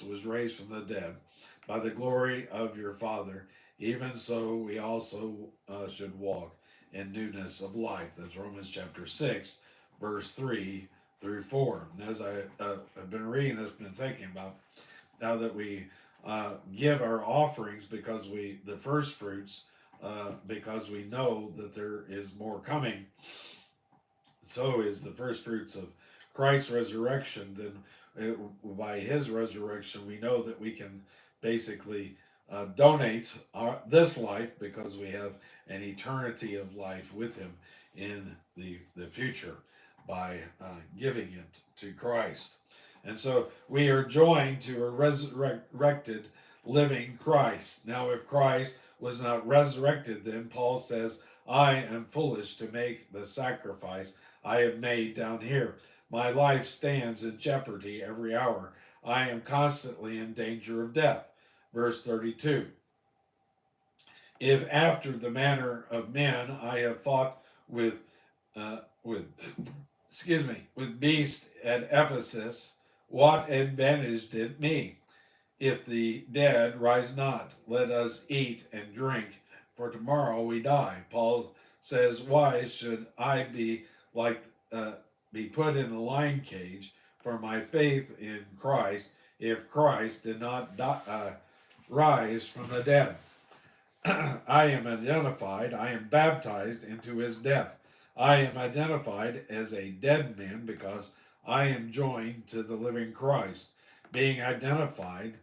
Christ was raised from the dead by the glory of your Father, even so we also should walk in newness of life. That's Romans chapter 6, verse 3 through 4. And as have been reading this, been thinking about now that we give our offerings because the first fruits, because we know that there is more coming. So is the first fruits of Christ's resurrection. Then by his resurrection, we know that we can basically donate this life because we have an eternity of life with him in the future by giving it to Christ. And so we are joined to a resurrected living Christ. Now, if Christ was not resurrected, then Paul says, I am foolish to make the sacrifice I have made down here. My life stands in jeopardy every hour. I am constantly in danger of death. Verse 32. If after the manner of men I have fought with with beasts at Ephesus, what advantage did me? If the dead rise not, let us eat and drink, for tomorrow we die. Paul says, why should I like be put in the lion cage for my faith in Christ if Christ did not rise from the dead? I am identified, I am baptized into his death. I am identified as a dead man because I am joined to the living Christ. Being identified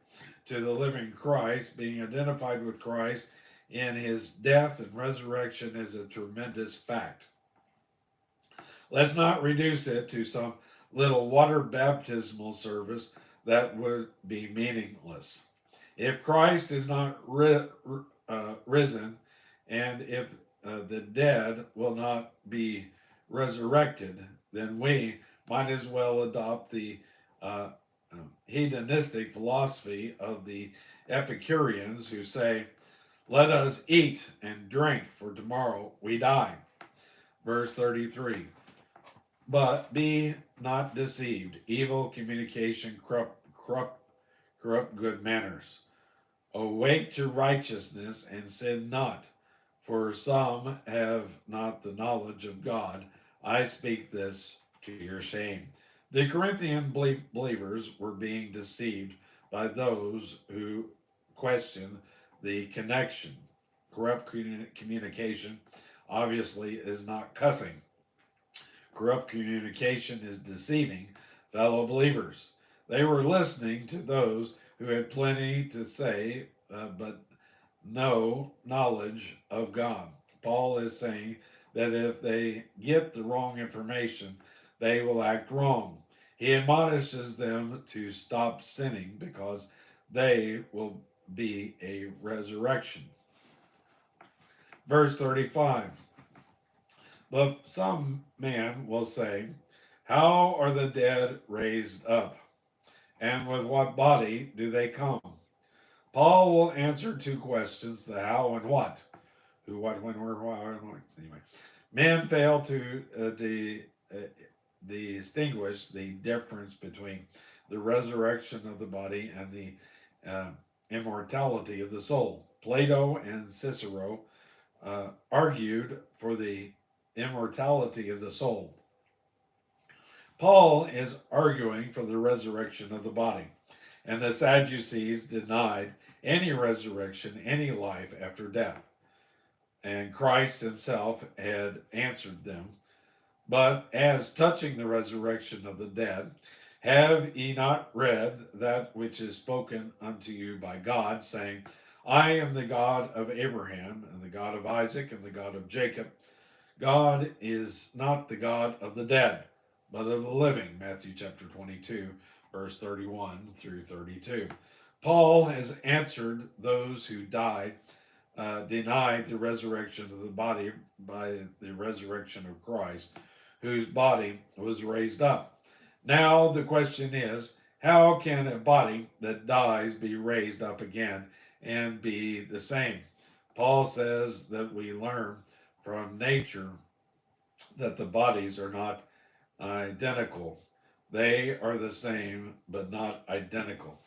to the living Christ, being identified with Christ in his death and resurrection is a tremendous fact. Let's not reduce it to some little water baptismal service that would be meaningless. If Christ is not risen, and if the dead will not be resurrected, then we might as well adopt the uh, hedonistic philosophy of the Epicureans who say, let us eat and drink, for tomorrow we die. Verse 33. But be not deceived. Evil communication corrupt good manners. Awake to righteousness and sin not, for some have not the knowledge of God. I speak this to your shame. The Corinthian believers were being deceived by those who question the connection. Corrupt communication obviously is not cussing. Corrupt communication is deceiving fellow believers. They were listening to those who had plenty to say, but no knowledge of God. Paul is saying that if they get the wrong information, they will act wrong. He admonishes them to stop sinning because they will be a resurrection. Verse 35. But some man will say, how are the dead raised up? And with what body do they come? Paul will answer two questions, the how and what. Who, what, when, where, why, and what. Anyway, men fail to distinguish the difference between the resurrection of the body and the immortality of the soul. Plato and Cicero argued for the immortality of the soul. Paul is arguing for the resurrection of the body, and the Sadducees denied any resurrection, any life after death. And Christ himself had answered them. But as touching the resurrection of the dead, have ye not read that which is spoken unto you by God, saying, I am the God of Abraham, and the God of Isaac, and the God of Jacob. God is not the God of the dead, but of the living. Matthew chapter 22, verse 31 through 32. Paul has answered those who denied the resurrection of the body by the resurrection of Christ, whose body was raised up. Now the question is, how can a body that dies be raised up again and be the same? Paul says that we learn from nature that the bodies are not identical. They are the same, but not identical.